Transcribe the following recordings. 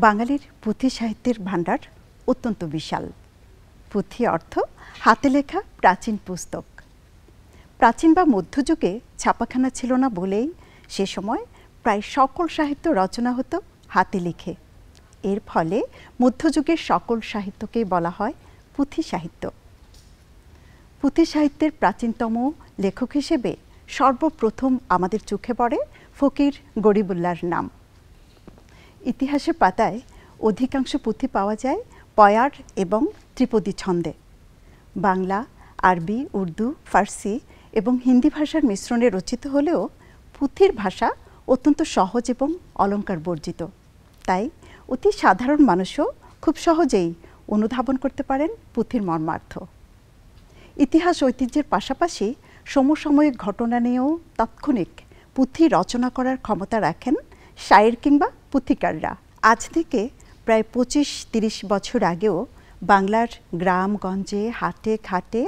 বাঙালির পুঁথি সাহিত্যের ভাণ্ডার অত্যন্ত বিশাল। পুঁথি অর্থ হাতে লেখা প্রাচীন পুস্তক। প্রাচীন বা মধ্যযুগে ছাপাখানা ছিল না বলেই সে সময় প্রায় সকল সাহিত্য রচনা হতো হাতে লিখে। এর ফলে মধ্যযুগের সকল সাহিত্যকেই বলা হয় পুঁথি সাহিত্য। পুঁথি সাহিত্যের প্রাচীনতম লেখক হিসেবে সর্বপ্রথম আমাদের চোখে পড়ে ফকির গরিবুল্লাহর নাম। ইতিহাসের পাতায় অধিকাংশ পুঁথি পাওয়া যায় পয়ার এবং ত্রিপদী ছন্দে। বাংলা, আরবি, উর্দু, ফার্সি এবং হিন্দি ভাষার মিশ্রণে রচিত হলেও পুঁথির ভাষা অত্যন্ত সহজ এবং অলঙ্কার বর্জিত। তাই অতি সাধারণ মানুষও খুব সহজেই অনুধাবন করতে পারেন পুঁথির মর্মার্থ। ইতিহাস ঐতিহ্যের পাশাপাশি সমসাময়িক ঘটনা নিয়েও তাৎক্ষণিক পুঁথি রচনা করার ক্ষমতা রাখেন শায়ের কিংবা পুঁথিকাররা। আজ থেকে প্রায় 25-30 বছর আগেও বাংলার গ্রামগঞ্জে, হাটে ঘাটে,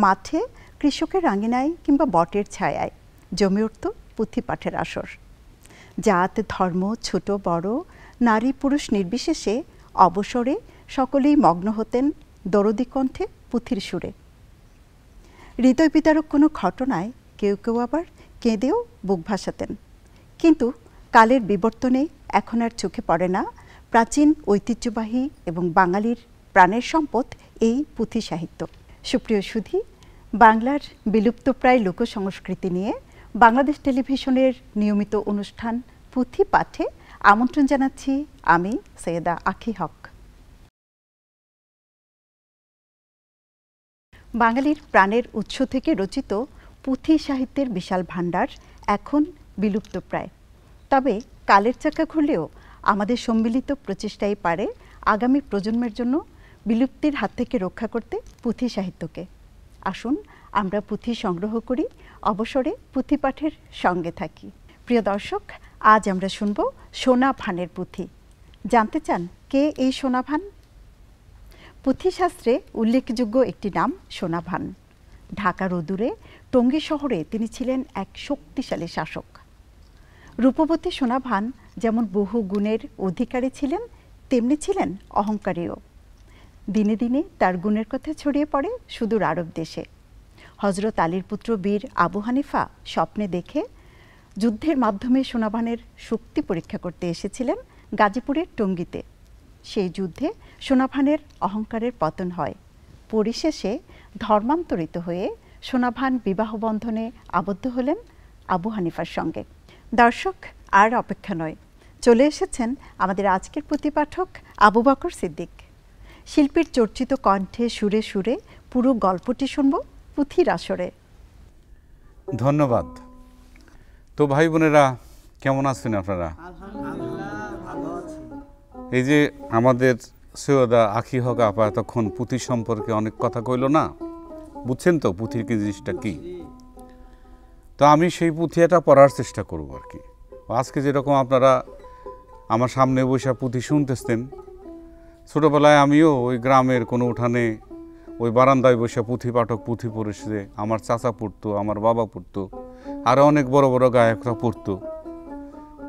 মাঠে, কৃষকের আঙিনায় কিংবা বটের ছায়ায় জমে উঠত পুঁথি পাঠের আসর। জাত, ধর্ম, ছোট বড়, নারী পুরুষ নির্বিশেষে অবসরে সকলেই মগ্ন হতেন দরদী কণ্ঠে পুঁথির সুরে। হৃদয় বিদারক কোনো ঘটনায় কেউ কেউ আবার কেঁদেও বুক ভাসাতেন। কিন্তু কালের বিবর্তনে এখন আর চোখে পড়ে না প্রাচীন ঐতিহ্যবাহী এবং বাঙালির প্রাণের সম্পদ এই পুঁথি সাহিত্য। সুপ্রিয় সুধী, বাংলার বিলুপ্তপ্রায় লোকসংস্কৃতি নিয়ে বাংলাদেশ টেলিভিশনের নিয়মিত অনুষ্ঠান পুঁথি পাঠে আমন্ত্রণ জানাচ্ছি আমি সৈয়দা আখি হক। বাঙালির প্রাণের উৎস থেকে রচিত পুঁথি সাহিত্যের বিশাল ভাণ্ডার এখন বিলুপ্তপ্রায়। তবে কালের চাকা ঘুরলেও আমাদের সম্মিলিত প্রচেষ্টাই পারে আগামী প্রজন্মের জন্য বিলুপ্তির হাত থেকে রক্ষা করতে পুঁথি সাহিত্যকে। আসুন আমরা পুঁথি সংগ্রহ করি, অবসরে পুঁথি পাঠের সঙ্গে থাকি। প্রিয় দর্শক, আজ আমরা শুনব সোনা ভানের পুঁথি। জানতে চান কে এই সোনা ভান? পুঁথিশাস্ত্রে উল্লেখযোগ্য একটি নাম সোনা ভান। ঢাকার অদূরে টঙ্গী শহরে তিনি ছিলেন এক শক্তিশালী শাসক। রূপবতী সোনা ভান যেমন বহু গুণের অধিকারী ছিলেন, তেমনি ছিলেন অহংকারীও। দিনে দিনে তার গুণের কথা ছড়িয়ে পড়ে সুদূর আরব দেশে। হজরত আলীর পুত্র বীর আবু হানিফা স্বপ্নে দেখে যুদ্ধের মাধ্যমে সোনা ভানের শক্তি পরীক্ষা করতে এসেছিলেন গাজীপুরের টঙ্গীতে। সেই যুদ্ধে সোনা ভানের অহংকারের পতন হয়। পরিশেষে ধর্মান্তরিত হয়ে সোনা ভান বিবাহ বন্ধনে আবদ্ধ হলেন আবু হানিফার সঙ্গে। দর্শক, আর অপেক্ষা নয়, চলে এসেছেন আমাদের আজকের পুঁথিপাঠক আবু বকর সিদ্দিক। শিল্পীর চর্চিত কণ্ঠে সুরে সুরে পুরো গল্পটি শুনব পুঁথির আসরে। ধন্যবাদ। তো ভাই বোনেরা, কেমন আছেন আপনারা? এই যে আমাদের সৈয়দা আখি হক আপা এতক্ষণ পুঁথি সম্পর্কে অনেক কথা কইল না, বুঝছেন তো পুঁথির কি জিনিসটা কি? তো আমি সেই পুঁথিটা পড়ার চেষ্টা করব আর কি। আজকে যেরকম আপনারা আমার সামনে বসে পুঁথি শুনতেছেন, ছোটোবেলায় আমিও ওই গ্রামের কোনো উঠানে ওই বারান্দায় বসে পুঁথি পাঠক পুঁথি পড়েছে। আমার চাচা পড়তো, আমার বাবা পড়তো, আরও অনেক বড় বড় গায়করা পড়তো।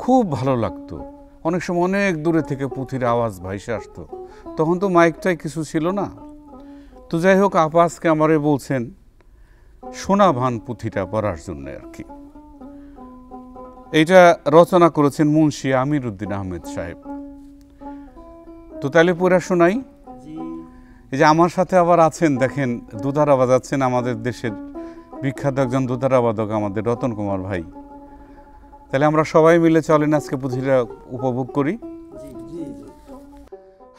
খুব ভালো লাগতো। অনেক সময় অনেক দূরে থেকে পুঁথির আওয়াজ ভাইসে আসতো। তখন তো মাইকটাই কিছু ছিল না। তো যাই হোক, আপা আজকে আমারে বলছেন সোনা ভান পুঁথিটা পড়ার জন্য আর কি। এইটা রচনা করেছেন মুন্সি আমির উদ্দিন আহমেদ সাহেব। তো তাহলে পড়া শোনাই। এই যে আমার সাথে আবার আছেন, দেখেন দুধারা বাজাচ্ছেন আমাদের দেশের বিখ্যাত একজন দুধারা বাদক আমাদের রতন কুমার ভাই। তাহলে আমরা সবাই মিলে চলেন আজকে পুঁথিটা উপভোগ করি।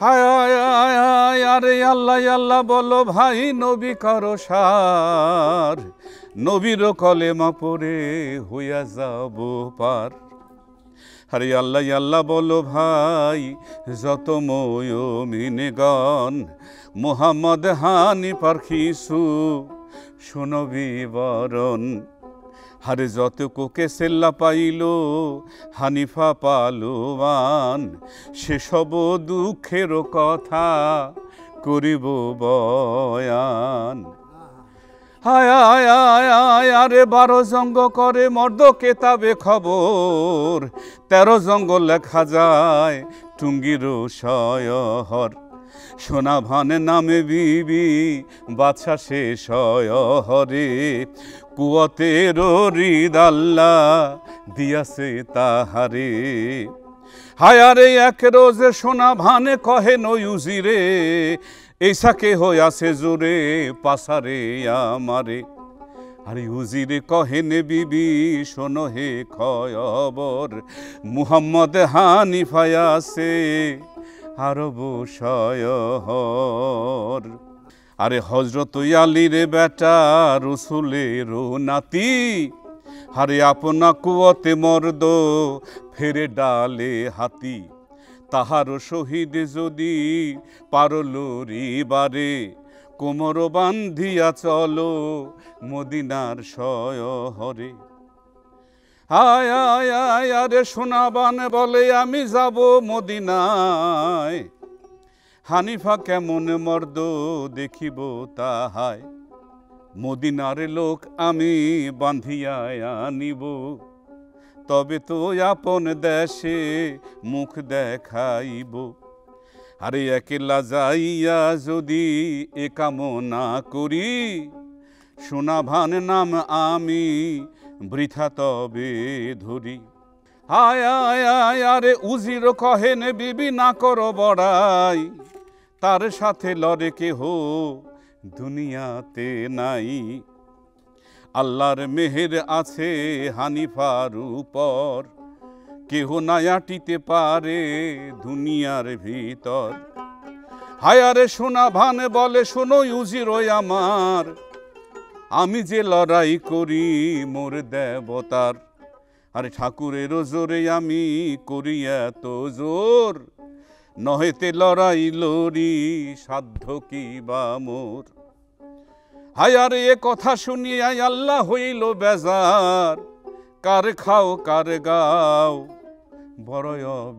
হায় হায় হায় হায় আরে আল্লাহ আল্লাহ বলো ভাই, নবী কারো সার, নবীর কলেমা পড়ে হইয়া যাব পার। আরে আল্লাহ আল্লাহ বলো ভাই, যত মুমিনগণ, মুহাম্মদ হানিফার খিসু শোনো বিবরণ। হারে যত কোকে সেল্লা পাইল হানিফা পালোয়ান, সেসব দুঃখের কথা করিব বয়ান। হায় আয় আয় আয় আরে 12 জঙ্গ করে মর্দ কেতাবে খবর, 13 জঙ্গ লেখা যায় টুঙ্গির শয়হর সোনা ভান নামে বিবি বাদশা সে শয়হরে কুয়তের হৃদ আল্লাহ দিয়াছে তাহারে হায়ারে এক রোজে সোনা ভানে কহে নয়ুজিরে এইসাকে হইয়াছে জোরে পাসারে আমারে আরে উজিরে কহেন বিবি শোনো হে খবর মুহাম্মদ হানিফায়াছে আরব শয়হর আরে হজরত আলীর বেটা রসুলের নাতি আরে আপনা কুয়তে মর্দ ফেরে ডালে হাতি তাহারও শহীদ যদি পারলরি বারে কোমর বান্ধিয়া চলো মদিনার শয়হরে আয় আয় আয় আরে সোনাবান বলে আমি যাব মদিনায় হানিফা কেমন মর্দ দেখিব তাহায় মদিনার লোক আমি বান্ধিয়া আনিব তবে তো আপন দেশে মুখ দেখাইব আরে একলা যাইয়া যদি এ কামনা করি সোনা ভান নাম আমি বৃথা তবে ধরি আয় আয় আয় আরে উজির কহেন বিবি না করো বড়াই তার সাথে লড়ে কেহ দুনিয়াতে নাই আল্লাহর মেহের আছে হানিফার উপর কেহ নায়াটিতে পারে দুনিয়ার ভিতর হায়ারে সোনা ভান বলে শোনো উজিরই আমার আমি যে লড়াই করি মোর দেবতার আরে ঠাকুরের জোরে আমি করি এত জোর নহেতে লড়াই লড়ি সাধ্য কি বা মোর হায়ারে এ কথা শুনিয়া আল্লাহ হইল বেজার কার খাও কার গাও বড়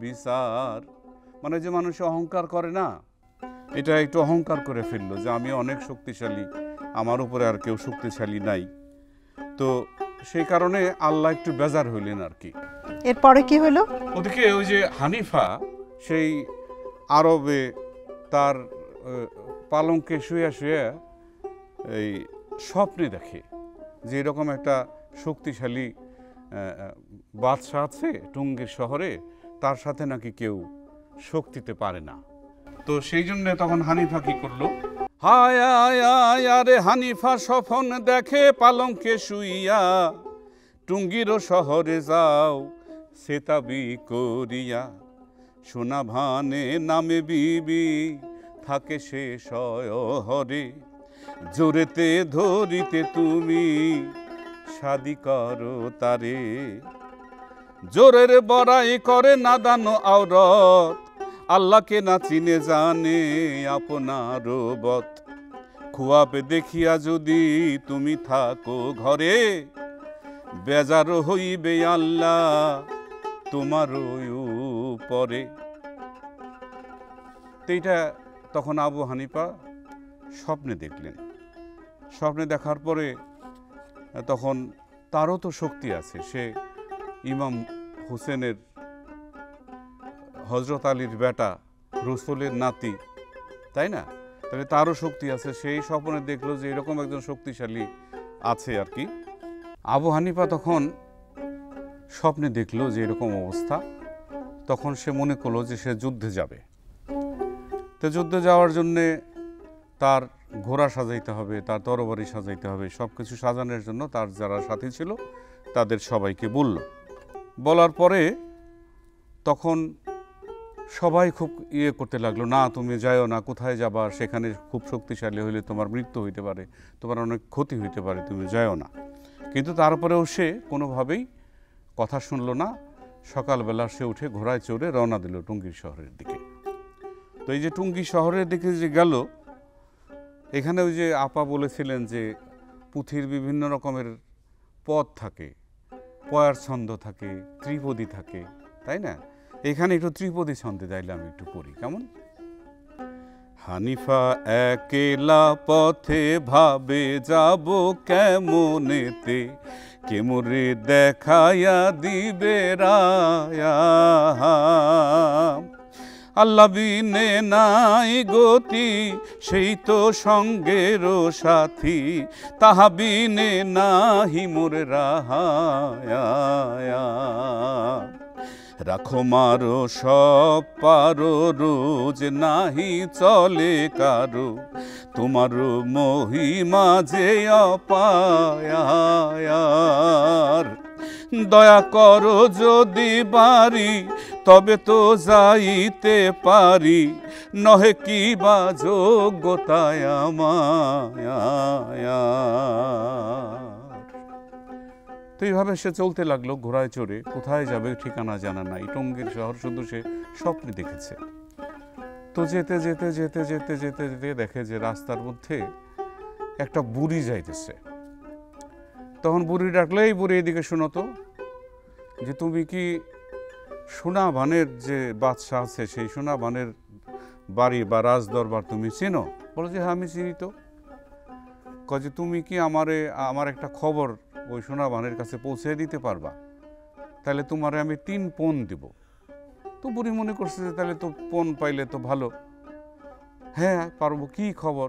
বিচার মানে যে মানুষ অহংকার করে না এটা একটু অহংকার করে ফেললো যে আমি অনেক শক্তিশালী আমার উপরে আর কেউ শক্তিশালী নাই তো সেই কারণে আল্লাহ একটু বেজার হইলেন আর কি এরপরে কি হলো ওদিকে ওই যে হানিফা সেই আরবে তার পালঙ্কে শুয়ে শুয়ে এই স্বপ্নে দেখে যে এরকম একটা শক্তিশালী বাদশা আছে টুঙ্গির শহরে তার সাথে নাকি কেউ শক্তিতে পারে না তো সেই জন্য তখন হানিফা কি করলো হায় আয় আয় আরে হানিফা স্বপ্ন দেখে পালঙ্কে শুইয়া টুঙ্গির শহরে যাও সেতাবি করিয়া সোনা ভানে নামে বিবি থাকে সে শয়হরে জোরেতে ধরিতে তুমি শাদি করো তারে জোরের বড়াই করে নাদানো আওরত আল্লাহকে না চিনে জানে আপনার বত খুয়াবে দেখিয়া যদি তুমি থাকো ঘরে বেজার হইবে আল্লাহ তোমার উপরে এইটা তখন আবু হানিফা স্বপ্নে দেখলেন স্বপ্নে দেখার পরে তখন তারও তো শক্তি আছে সে ইমাম হোসেনের হজরত আলীর বেটা রসুলের নাতি তাই না তাহলে তারও শক্তি আছে সেই স্বপ্নে দেখলো যে এরকম একজন শক্তিশালী আছে আর কি আবু হানিফা তখন স্বপ্নে দেখলো যে এরকম অবস্থা তখন সে মনে করলো যে সে যুদ্ধে যাবে তো যুদ্ধে যাওয়ার জন্যে তার ঘোড়া সাজাইতে হবে তার তরবারি সাজাইতে হবে সব কিছু সাজানোর জন্য তার যারা সাথী ছিল তাদের সবাইকে বলল বলার পরে তখন সবাই খুব করতে লাগলো না তুমি যাও না কোথায় যাবা সেখানে খুব শক্তিশালী হইলে তোমার মৃত্যু হইতে পারে তোমার অনেক ক্ষতি হইতে পারে তুমি যাও না কিন্তু তারপরেও সে কোনোভাবেই কথা শুনলো না সকালবেলা সে উঠে ঘোড়ায় চড়ে রওনা দিল টুঙ্গি শহরের দিকে তো এই যে টুঙ্গি শহরের দিকে যে গেল এখানে ওই যে আপা বলেছিলেন যে পুঁথির বিভিন্ন রকমের পদ থাকে পয়ার ছন্দ থাকে ত্রিপদী থাকে তাই না এখানে একটু ত্রিপদী ছন্দে যাইলে আমি একটু পড়ি কেমন হানিফা একেলা পথে ভাবে যাব কেমনেতে কেমরে দেখাইয়া দিবে রায়া আল্লাহ বিনে নাই গতি, সেই তো সঙ্গের সাথী, তাহা বিনে নাহি মোর রাহায়া। রাখো মারো সব পারো, রোজ নাহি চলে কারো, তোমার মহিমা যে অপায়ার। দয়া করো যদি বারি, তবে তো যাইতে পারি, নহে কি বা যোগ্যতায় আমার। তো এইভাবে সে চলতে লাগলো ঘোড়ায় চড়ে, কোথায় যাবে ঠিকানা জানা নাই, টঙ্গীর শহর শুধু সে স্বপ্নে দেখেছে। তো যেতে যেতে যেতে যেতে যেতে যেতে দেখে যে রাস্তার মধ্যে একটা বুড়ি যাইতেছে। তখন বুড়ি ডাকলে, এই বুড়ি এদিকে শোনো তো, যে তুমি কি সোনাভানের যে বাদশাহ আছে সেই সোনাভানের বাড়ি বা রাজ দরবার তুমি চেনো? বলো যে হ্যাঁ আমি চিনি। তো কয় যে তুমি কি আমার একটা খবর ওই সোনাভানের কাছে পৌঁছে দিতে পারবা? তাহলে তোমারে আমি 3 পণ দিব। তো বুড়ি মনে করছে যে তাহলে তো পণ পাইলে তো ভালো, হ্যাঁ পারবো। কি খবর?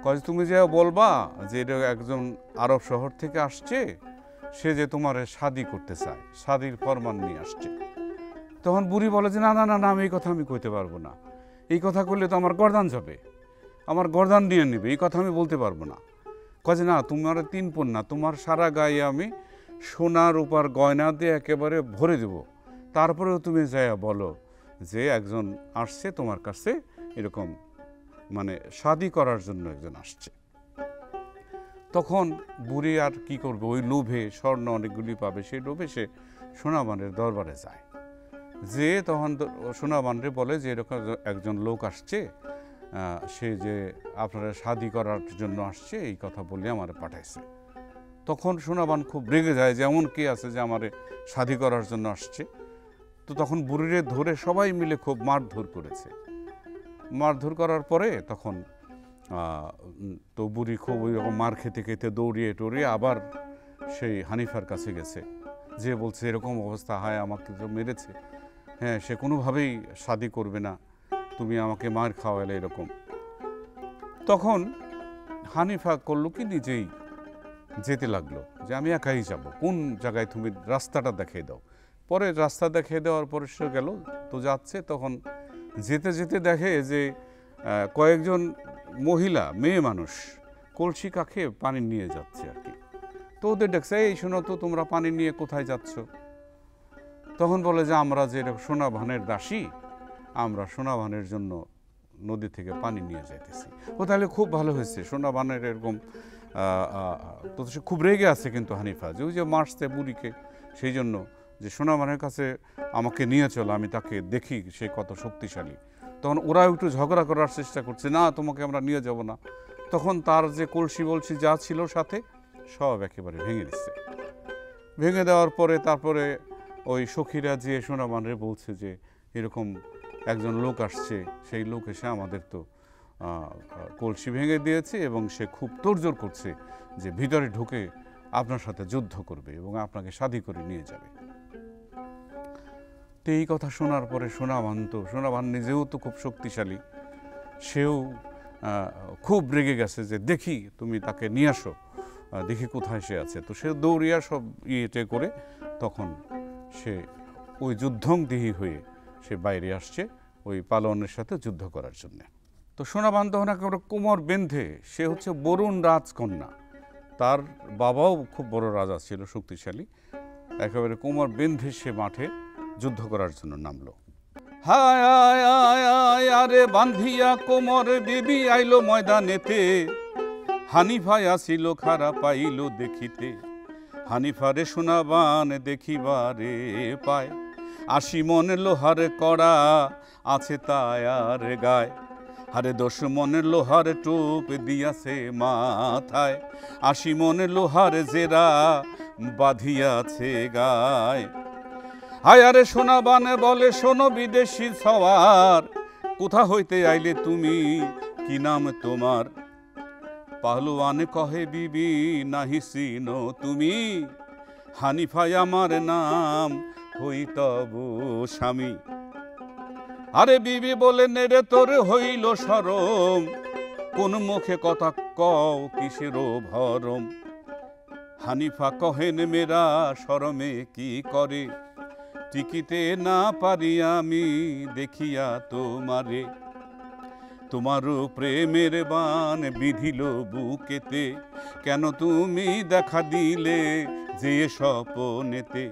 কয় তুমি যে বলবা যে এটা একজন আরব শহর থেকে আসছে, সে যে তোমার শাদি করতে চায়, শাদির ফরমান নিয়ে আসছে। তখন বুড়ি বলে যে না না না না, আমি এই কথা আমি কইতে পারবো না, এই কথা করলে তো আমার গর্দান যাবে, আমার গর্দান নিয়ে নেবে, এই কথা আমি বলতে পারবো না। কয় যে না, তোমার 3 পণ না, তোমার সারা গায়ে আমি সোনার উপর গয়না দিয়ে একেবারে ভরে দেব, তারপরেও তুমি যাইয়া বলো যে একজন আসছে তোমার কাছে, এরকম মানে শাদি করার জন্য একজন আসছে। তখন বুড়ি আর কি করবে, ওই লোভে, স্বর্ণ অনেকগুলি পাবে, সেই লোভে সে সোনাভানের দরবারে যায়। যে তখন সোনাভানরে বলে যে এরকম একজন লোক আসছে, সে যে আপনারা শাদি করার জন্য আসছে, এই কথা বলে আমার পাঠাইছে। তখন সোনাভান খুব রেগে যায় যে এমন কে আছে যে আমারে শাদি করার জন্য আসছে। তো তখন বুড়িরে ধরে সবাই মিলে খুব মারধর করেছে। মারধর করার পরে তখন তো বুড়ি খুব ওই রকম মার খেতে খেতে দৌড়িয়ে টৌড়িয়ে আবার সেই হানিফার কাছে গেছে, যে বলছে এরকম অবস্থা, হয় আমাকে তো মেরেছে, হ্যাঁ সে কোনোভাবেই শাদি করবে না, তুমি আমাকে মার খাওয়ালে এরকম। তখন হানিফা করলো কি, নিজেই যেতে লাগলো যে আমি একাই যাব, কোন জায়গায় তুমি রাস্তাটা দেখিয়ে দাও। পরে রাস্তা দেখিয়ে দেওয়ার পরে সে গেল, তো যাচ্ছে। তখন যেতে যেতে দেখে যে কয়েকজন মহিলা, মেয়ে মানুষ কলসি কাখে পানি নিয়ে যাচ্ছে আর কি। তো ওদের দেখছে, এই শোনো তো, তোমরা পানি নিয়ে কোথায় যাচ্ছ? তখন বলে যে আমরা যে সোনাভানের দাসী, আমরা সোনাভানের জন্য নদী থেকে পানি নিয়ে যাইতেছি। ও তাহলে খুব ভালো হয়েছে, সোনাভানের এরকম। তো সে খুব রেগে আছে কিন্তু হানিফা, যে ওই যে মারছে বুড়িকে, সেই জন্য যে সোনাভানের কাছে আমাকে নিয়ে চলো, আমি তাকে দেখি সে কত শক্তিশালী। তখন ওরা একটু ঝগড়া করার চেষ্টা করছে, না তোমাকে আমরা নিয়ে যাব না। তখন তার যে কলসি বলসি যা ছিল সাথে সব একেবারে ভেঙে দিচ্ছে। ভেঙে দেওয়ার পরে তারপরে ওই সখীরা যে সোনাভানরে বলছে যে এরকম একজন লোক আসছে, সেই লোক এসে আমাদের তো কলসি ভেঙে দিয়েছে এবং সে খুব তোড়জোড় করছে যে ভিতরে ঢুকে আপনার সাথে যুদ্ধ করবে এবং আপনাকে শাদি করে নিয়ে যাবে। তো এই কথা শোনার পরে সোনাভান নিজেও তো খুব শক্তিশালী, সেও খুব রেগে গেছে যে দেখি তুমি তাকে নিয়ে আসো, দেখি কোথায় সে আছে। তো সে দৌড়িয়া সব ইয়েটে করে তখন সে ওই যুদ্ধংদেহী হয়ে সে বাইরে আসছে ওই পালনের সাথে যুদ্ধ করার জন্য। তো সোনাভান তখন একেবারে কোমর বেঁধে, সে হচ্ছে বরুণ রাজকন্যা, তার বাবাও খুব বড় রাজা ছিল, শক্তিশালী, একেবারে কোমর বেঁধে সে মাঠে যুদ্ধ করার জন্য নামলো। হায় আয় আয় আয় আরে বান্ধিয়া কোমর বিবি আইলো ময়দানেতে, হানিফা আসিল খারা পাইল দেখিতে, হানিফারে সোনাভান দেখিবারে পায়, 80 মন লোহার কড়া আছে তায়ার গায়, হারে 10 মন লোহার টোপ দিয়াছে মাথায়, 80 মন লোহার জেরা বাঁধিয়াছে গায়। হায় আরে সোনাভান বলে, শোনো বিদেশি সওয়ার, কোথা হইতে আইলে তুমি, কি নাম তোমার? পাহলওয়ান কহে বিবি নাহি চিনো তুমি, হানিফাই আমার নাম, হই তব স্বামী। আরে বিবি বলে নেরে তোর হইল শরম, কোন মুখে কথা কও কিসের ভরম। হানিফা কহেন মেরা শরমে কি করে, টিকিতে না পারি আমি দেখিয়া তোমারে। তোমারও প্রেমের বান বিধিল বুকেতে, কেন তুমি দেখা দিলে যে স্বপনেতে।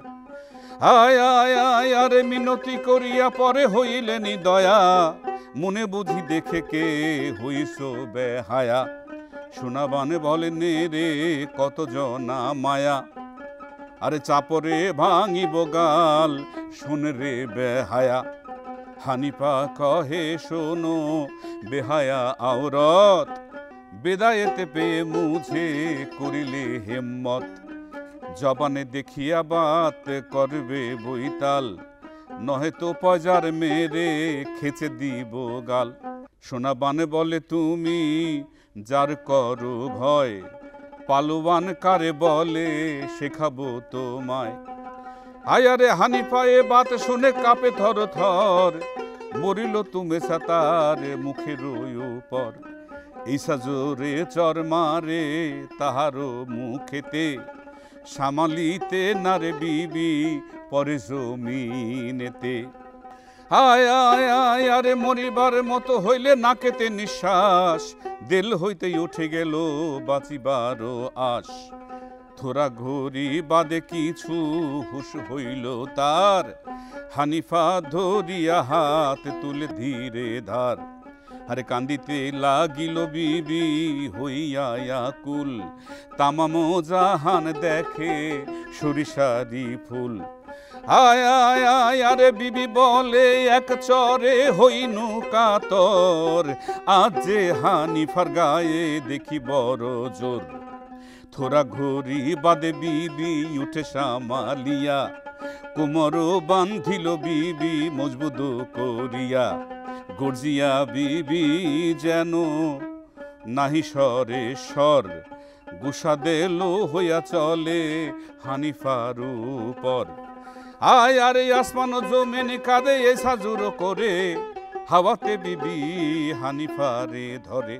আয় আয় আয় আরে মিনতি করিয়া পরে হইলেনি দয়া, মনে বুঝি দেখে কে হইস বেহায়া। সোনাবান বলেন রে কত জনা মায়া, আরে চাপরে ভাঙিব গাল শুন রে বেহায়া। হানিফা কহে শোনো বেহায়া আওরত, বেদায়েতে পেয়ে মুঝে করিলে হিম্মত। জবানে দেখিয়া বাত করবে বইতাল, নহে তো পজার মেরে খেচে দিব গাল। সোনাবান বলে তুমি যার করো ভয়, পালোয়ান কারে বলে শেখাবো তোমায়। আয়ারে হানিফা এ বাত শুনে কাঁপে থর থর, মরিল তুমি সাতার মুখের উপর। ঈশা জোরে চর মারে তাহারও মুখেতে, সামালিতে নারে বিবি পরে জমিনেতে। আয় আয় আয় আরে মরিবার মতো হইলে নাকেতে নিঃশ্বাস, দিল হইতে উঠে গেল বাঁচিবারও আশ। থোড়া ঘড়ি বাদে কিছু হুশ হইল তার, হানিফা ধরিয়া হাত তুলে ধীরে ধার। আরে কান্দিতে লাগিল বিবি হইয়া আকুল, তামাম জাহান দেখে সরিষারি ফুল। আয় আয় আয় আরে বিবি বলে এক চরে হইনু কাতর, আজ যে হানিফার গায়ে দেখি বড় জোর। থোড়া ঘড়ি বাদে বিবি উঠে সামালিয়া, কোমর বান্ধিল বিবি মজবুত করিয়া। গর্জিয়া বিবি যেন নাহি সরে স্বর, গুসা দেল হইয়া চলে হানিফার উপর। আয় আরে আসমান জমিন কাঁদে এ সাজুর করে, হাওয়াতে বিবি হানিফারে ধরে।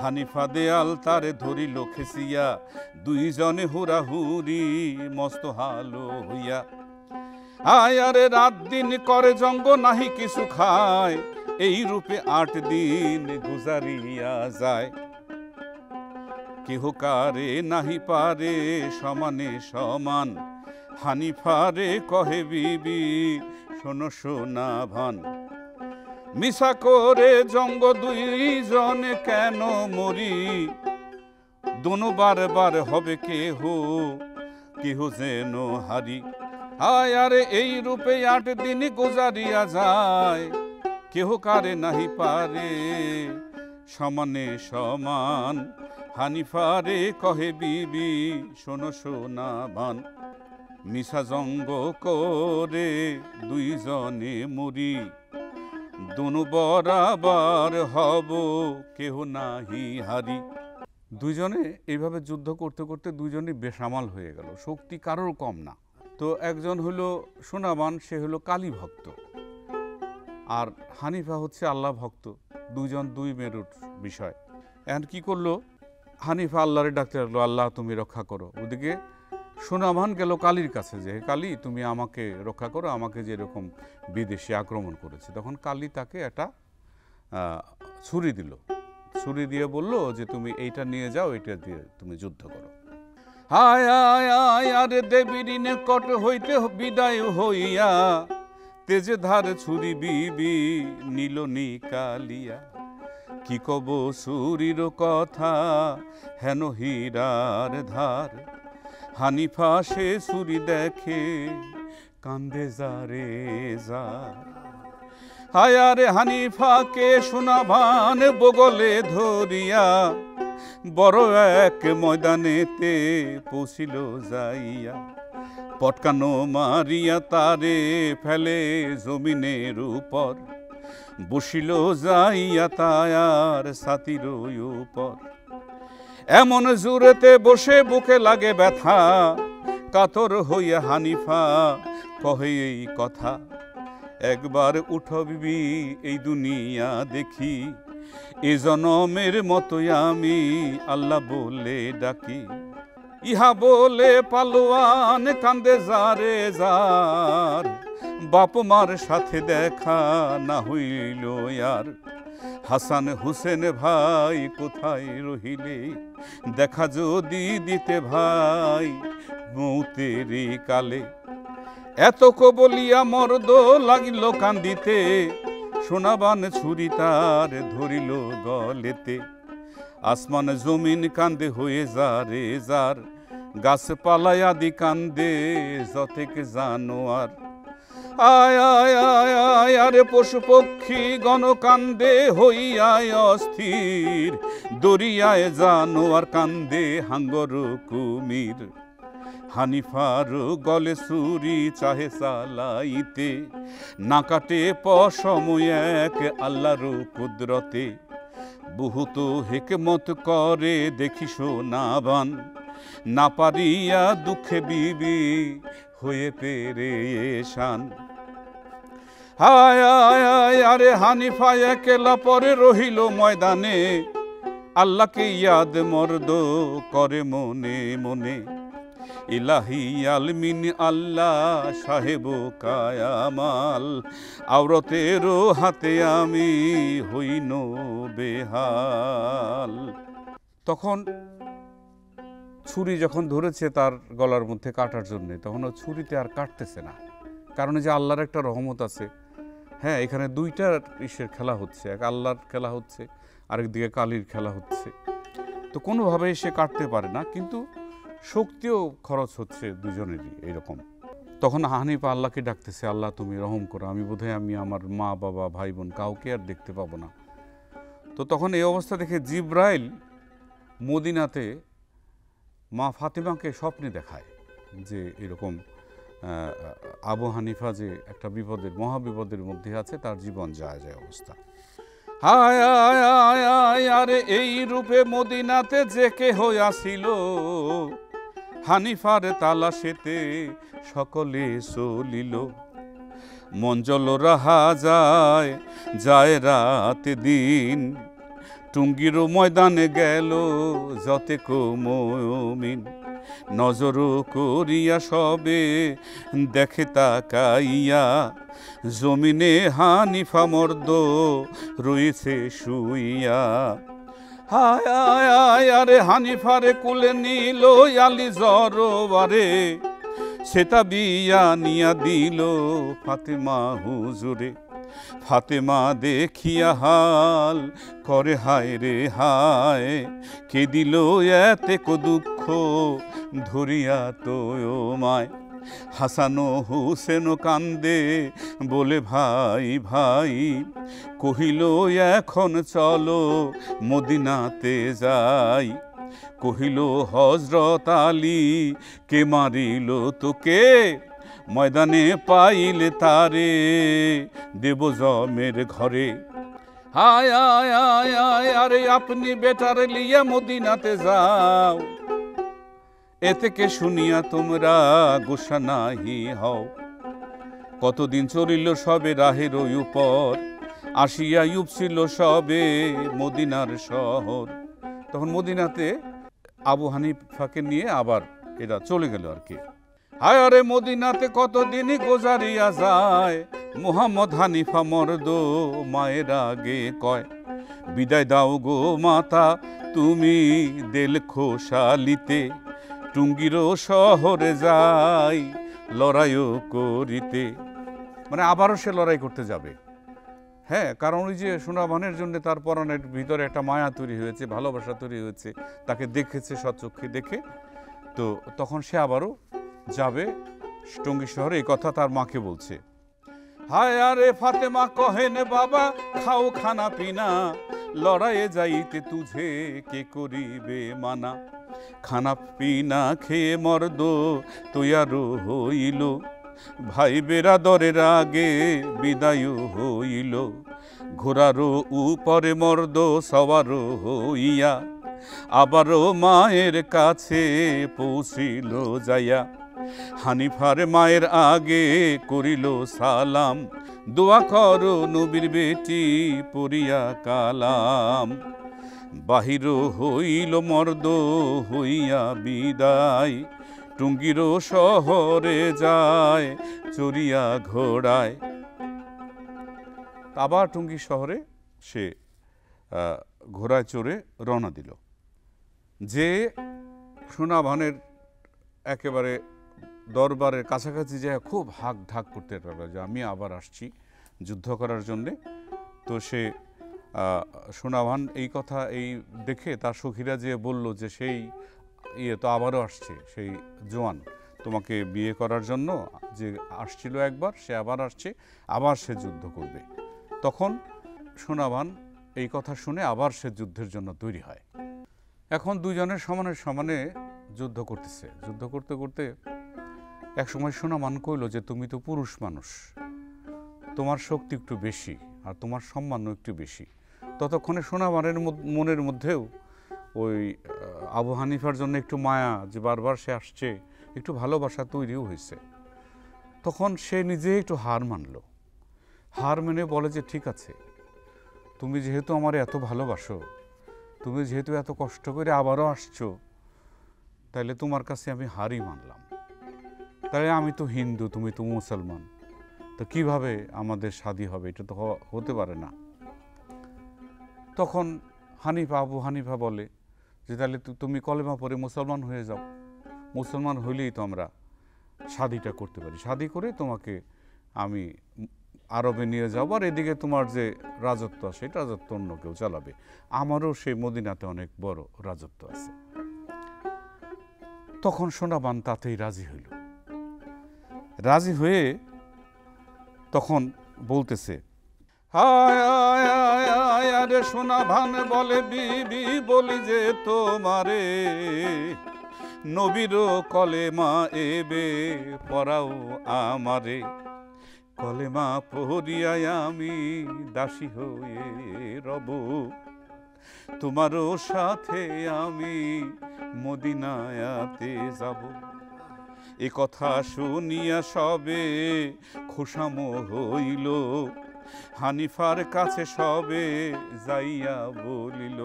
হানিফা দেয়াল তারে ধরিল খেসিয়া, দুইজনে হুরাহুরি মস্ত হালো হইয়া। আয় আরে রাত দিন করে জঙ্গ নাহি কিছু খায়, এই রূপে 8 দিন গুজারিয়া যায়। কেহ কারে নাহি পারে সমানে সমান, হানিফারে কহে বিবি শোনো সোনা ভান। মিশা করে জঙ্গ দুইজনে কেন মরি, দোনো বারবার হবে কেহ কেহ যেন হারি। আয় আরে এই রূপে 8 দিন গুজারিয়া যায়, কেহ কারে নাহি পারে সমানে সমান। হানিফারে কহে বিবি শোনো সোনা ভান। মিশা জঙ্গ করে দুইজনে মরি, দোনো বরাবর হব কেহ নাহি হারি। দুইজনে এইভাবে যুদ্ধ করতে করতে দুইজনই বেসামাল হয়ে গেল, শক্তি কারোর কম না। তো একজন হলো সোনাবান, সে হলো কালী ভক্ত, আর হানিফা হচ্ছে আল্লাহ ভক্ত। দুইজন দুই মেরুর বিষয়। এখন কি করলো, হানিফা আল্লাহরে ডাকতে লাগলো, আল্লাহ তুমি রক্ষা করো। ওদিকে সোনাবান গেল কালীর কাছে, যে কালী তুমি আমাকে রক্ষা করো, আমাকে যেরকম বিদেশি আক্রমণ করেছে। তখন কালী তাকে একটা ছুরি দিল, ছুরি দিয়ে বলল যে তুমি এইটা নিয়ে যাও, এটা দিয়ে তুমি যুদ্ধ করো। হায় আয় আয় আরে দেবীর নিকট হইতে বিদায় হইয়া, তেজে ধার ছুরি বিবি নীল নিকালিয়া। কি কব সুরির কথা হেন হীরার ধার, হানিফা সে ছুরি দেখে কান্দে যারে যার। হায় আরে হানিফাকে সোনাভান বগলে ধরিয়া, বড় এক ময়দানেতে পৌঁছিল যাইয়া। পটকানো মারিয়া তারে ফেলে জমিনের উপর, বসিল যাইয়া তায়ার ছাতির উপর। এমন জোরেতে বসে বুকে লাগে ব্যথা, কাতর হইয়া হানিফা কহে এই কথা। একবার উঠো বিবি এই দুনিয়া দেখি, এ জনমের মতোই আমি আল্লাহ বলে ডাকি। ইহা বলে পালোয়ান কান্দে যারে যার, বাপ মার সাথে দেখা না হইল আর। হাসান হুসেন ভাই কোথায় রহিলে, দেখা যদি দিতে ভাই মৌতেরি কালে। এতক বলিয়া মর্দ লাগিল কান্দিতে, সোনাবান ছুরি তার ধরিল গলেতে। আসমান জমিন কান্দে হয়ে যারে যার, গাছপালায় আদি কান্দে যতেক জানোয়ার। আয় আয় আয় আয় আরে পশু পক্ষী গণ কান্দে হইয়ায় অস্থির, দরিয়ায় জানোয়ার কান্দে হাঙ্গর কুমির। হানিফার গলে ছুরি চাহে চালাইতে, না কাটে পশম এক আল্লাহর কুদরতে। বহুত হিকমত করে দেখি সোনাবান, না পারিয়া দুঃখে বিবি হয়ে পেরেশান। হায় আয় আয় আরে হানিফা একলা পরে রহিল ময়দানে, আল্লাহকে ইয়াদ মর্দ করে মনে মনে। ইলাহি আলমিন আল্লাহ সাহেব কায়ামাল, আওরতের হাতে আমি হইন বেহাল। তখন ছুরি যখন ধরেছে তার গলার মধ্যে কাটার জন্য, তখন ও ছুরিতে আর কাটতেছে না, কারণ যে আল্লাহর একটা রহমত আছে। হ্যাঁ, এখানে দুইটা ইসের খেলা হচ্ছে, এক আল্লাহর খেলা হচ্ছে, আরেকদিকে কালির খেলা হচ্ছে। তো কোনোভাবেই সে কাটতে পারে না, কিন্তু শক্তিও খরচ হচ্ছে দুজনেরই এইরকম। তখন হানিফা আল্লাহকে ডাকতেছে, আল্লাহ তুমি রহম করো, আমি বোধহয় আমি আমার মা বাবা ভাই বোন কাউকে আর দেখতে পাবো না। তো তখন এই অবস্থা দেখে জিব্রাইল মদিনাতে মা ফাতেমাকে স্বপ্নে দেখায় যে এরকম আবু হানিফা যে একটা বিপদের মহাবিপদের মধ্যে আছে, তার জীবন যায় যায় অবস্থা। হায় আয় আয় আয় আরে এই রূপে মদিনাতে যে কেহ আসিল, হানিফার তালাশেতে সকলে চলিল। মঞ্জল রাহা যায় যায় রাত দিন, টুঙ্গির ময়দানে গেল যতেক মুমিন। নজর করিয়া সবে দেখে তাকাইয়া, জমিনে হানিফা মর্দ রয়েছে শুইয়া। হায় আয় আয় আরে হানিফারে কুলে নিল আলী জরবারে, সেটা বিয়া নিয়া দিল ফাতেমা হুজুরে। ফাতেমা দেখিয়া হাল করে হায় রে হায়, কে দিল এতেক দুঃখ ধরিয়া তোমায়। হাসানো হুসেন কান্দে বলে ভাই ভাই, কহিল এখন চলো মদিনাতে যাই। কহিল হযরত আলী কে মারিল তোকে, ময়দানে পাইলে তারে দেব জমের ঘরে। হায় আয় আয় আয় আরে আপনি বেটার লিয়া মদিনাতে যাও, এতেকে শুনিয়া তোমরা গোসা নাহি হও। কতদিন চলিল সবে রাহের উপর, আসিয়া উপছিল সবে মদিনার শহর। তখন মদিনাতে আবু হানিফাকে নিয়ে আবার এরা চলে গেল আর কি। হায় আরে মদিনাতে কতদিন গোজারিয়া যায়, মুহাম্মদ হানিফা মর্দ মায়ের আগে কয়, বিদায় দাও গো মাতা তুমি দেল খোশালিতে, টুঙ্গির শহরে যাই লড়াইও করিতে। মানে আবারও সে লড়াই করতে যাবে। হ্যাঁ, কারণ ওই যে সোনাবানের জন্য তার পরনের ভিতরে একটা মায়া তৈরি হয়েছে, ভালোবাসা তৈরি হয়েছে, তাকে দেখেছে সচক্ষে দেখে। তো তখন সে আবারও যাবে টঙ্গী শহরে, এই কথা তার মাকে বলছে। হায় আরে ফাতেমা কহেন বাবা খাও খানা পিনা, লড়াইয়ে যাইতে তুঝে কে করিবে মানা। খানা পিনা খেয়ে মর্দ তৈয়ারও হইল, ভাই বেরাদরের আগে বিদায় হইল। ঘোড়ারও উপরে মর্দ সওয়ারও হইয়া, আবারও মায়ের কাছে পৌঁছিল যাইয়া। হানিফার মায়ের আগে করিল সালাম, দোয়া করো নবীর বেটি পড়িয়া কালাম। বাহির হইল মর্দ হইয়া বিদায়, টুঙ্গির শহরে যায় চড়িয়া ঘোড়ায়। আবার টুঙ্গি শহরে সে ঘোড়ায় চড়ে রওনা দিল। যে সোনাভানের একেবারে দরবারের কাছাকাছি যায় খুব হাঁক ঢাক করতে পারবে যে আমি আবার আসছি যুদ্ধ করার জন্যে। তো সে সোনাভান এই কথা এই দেখে তার সখীরা যে বলল যে সেই তো আবারও আসছে, সেই জোয়ান তোমাকে বিয়ে করার জন্য যে আসছিল একবার, সে আবার আসছে, আবার সে যুদ্ধ করবে। তখন সোনাভান এই কথা শুনে আবার সে যুদ্ধের জন্য তৈরি হয়। এখন দুজনের সমানে সমানে যুদ্ধ করতেছে। যুদ্ধ করতে করতে একসময় সোনাভান কইল যে তুমি তো পুরুষ মানুষ, তোমার শক্তি একটু বেশি আর তোমার সম্মানও একটু বেশি। ততক্ষণে সোনাভানের মনের মধ্যেও ওই আবু হানিফার জন্য একটু মায়া, যে বারবার সে আসছে, একটু ভালোবাসা তৈরিও হয়েছে। তখন সে নিজে একটু হার মানল। হার মেনে বলে যে ঠিক আছে, তুমি যেহেতু আমার এত ভালোবাসো, তুমি যেহেতু এত কষ্ট করে আবারও আসছো, তাহলে তোমার কাছে আমি হারই মানলাম। তাহলে আমি তো হিন্দু, তুমি তো মুসলমান, তো কিভাবে আমাদের শাদী হবে? এটা তো হতে পারে না। তখন আবু হানিফা বলে যে তাহলে তুমি কলেমা পড়ে মুসলমান হয়ে যাও, মুসলমান হইলেই তো আমরা শাদীটা করতে পারি, শাদী করে তোমাকে আমি আরবে নিয়ে যাব, আর এদিকে তোমার যে রাজত্ব আছে এটা রাজত্ব অন্য কেউ চালাবে, আমারও সেই মদিনাতে অনেক বড় রাজত্ব আছে। তখন সোনাভান তাতেই রাজি হইল। রাজি হয়ে তখন বলতেছে, আরে সোনাভান বলে বিবি বলি যে তোমারে, নবীর কলেমা এবে পড়াও আমারে, কলেমা পড়িয়ায় আমি দাসী হয়ে রব, তোমারও সাথে আমি মদিনায়াতে যাব। এ কথা শুনিয়া সবে খোসামো হইল, হানিফার কাছে সবে যাইয়া বলিল,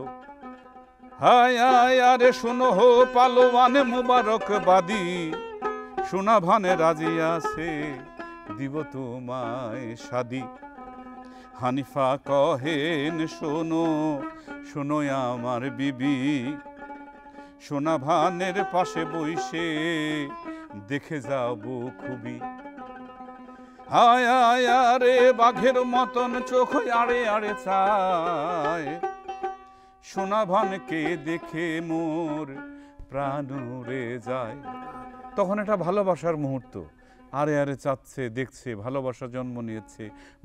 হায় আয় আরে শোনো হো পালোয়ান মুবারকবাদী, সোনাভানে রাজি আছে দিব তোমায় শাদী। হানিফা কহেন শোনো শোনো আমার বিবি, সোনাভানের পাশে বইসে দেখে যাব খুবই। হায় আয় আরে বাঘের মতন চোখ আড়ে আড়ে চায়, সোনাভানকে দেখে মোর প্রাণ উড়ে যায়। তখন এটা ভালোবাসার মুহূর্ত, আরে আরে চাচ্ছে, দেখছে, ভালোবাসা জন্ম নিয়েছে।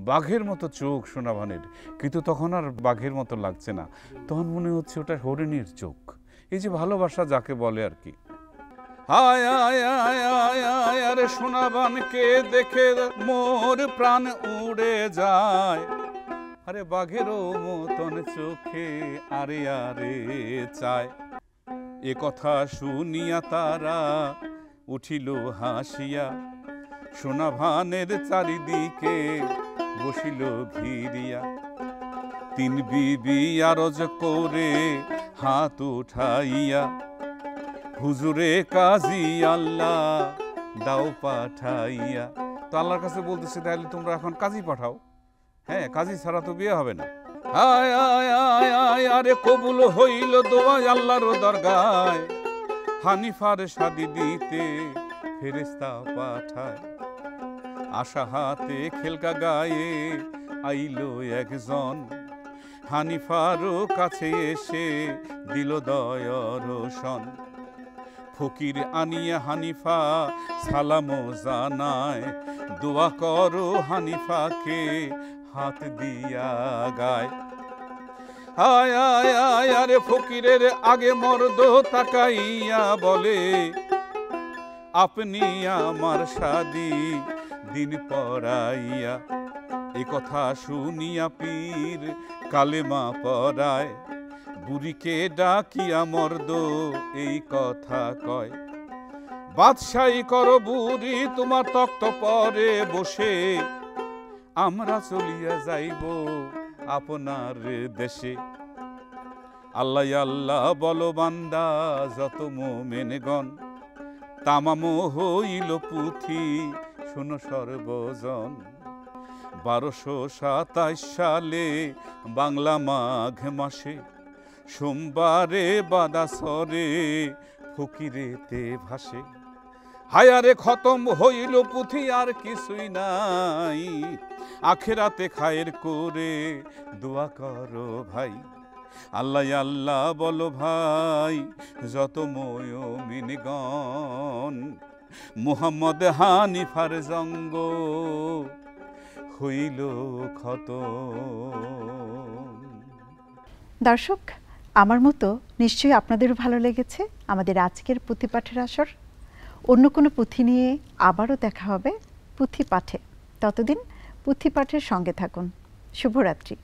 বাঘের মতো চোখ সোনাভানের, কিন্তু তখন আর বাঘের মতো লাগছে না, তখন মনে হচ্ছে ওটা হরিণীর চোখ। এই যে ভালোবাসা যাকে বলে আর কি। হায় আয় আয় আয় আয় আরে সোনাভানকে দেখে মোর প্রাণ উড়ে যায়, আরে বাঘেরও মতন চোখে আরে আরে চায়। এ কথা শুনিয়া তারা উঠিল হাসিয়া, সোনাভানের চারিদিকে বসিল ঘিরিয়া। তিন বিবি আরজ করে হাত উঠাইয়া, হুজুরে কাজী আল্লাহ দাও পাঠাইয়া। তো আল্লাহর কাছে বলতেছে তাহলে তোমরা এখন কাজী পাঠাও, হ্যাঁ কাজী ছাড়া তো বিয়ে হবে না। আয় আয় আয় আয় আরে কবুল হইল দোয়া আল্লাহর দরগায়, হানিফার শাদী দিতে ফেরেশতা পাঠায়। আশা হাতে খেলকা গায়ে আইলো একজন, হানিফারও কাছে এসে দিল দয়রোশন। ফকির আনিয়া হানিফা সালামো জানায়, দোয়া করো হানিফাকে হাত দিয়া গায়। আয় আয় আয় আরে ফকিরের আগে মর্দ তাকাইয়া বলে, আপনি আমার শাদী দিন পড়াইয়া। এ কথা শুনিয়া পীর কালেমা পড়ায়, বুড়িকে ডাকিয়া মর্দ এই কথা কয়, বাদশাহী করো বুড়ি তোমার তক্ত পরে বসে, আমরা চলিয়া যাইব আপনার দেশে। আল্লাহ আল্লাহ বলো বান্দা যত মোমেনগণ, তামাম হইল পুঁথি শুনো সর্বজন। 1227 সালে বাংলা মাঘ মাসে, সোমবারে বাদাসরে ফকিরেতে ভাসে। হায়ারে খতম হইল পুঁথি আর কিছুই নাই, আখেরাতে খায়ের করে দোয়া করো ভাই। আল্লাহ আল্লাহ বলো ভাই যত মুমিনগণ, মুহাম্মদ হানিফার জঙ্গ হইল খতম। দর্শক, আমার মতো নিশ্চয়ই আপনাদেরও ভালো লেগেছে আমাদের আজকের পুঁথি পাঠের আসর। অন্য কোনো পুঁথি নিয়ে আবারও দেখা হবে পুঁথি পাঠে। ততদিন পুঁথি পাঠের সঙ্গে থাকুন। শুভরাত্রি।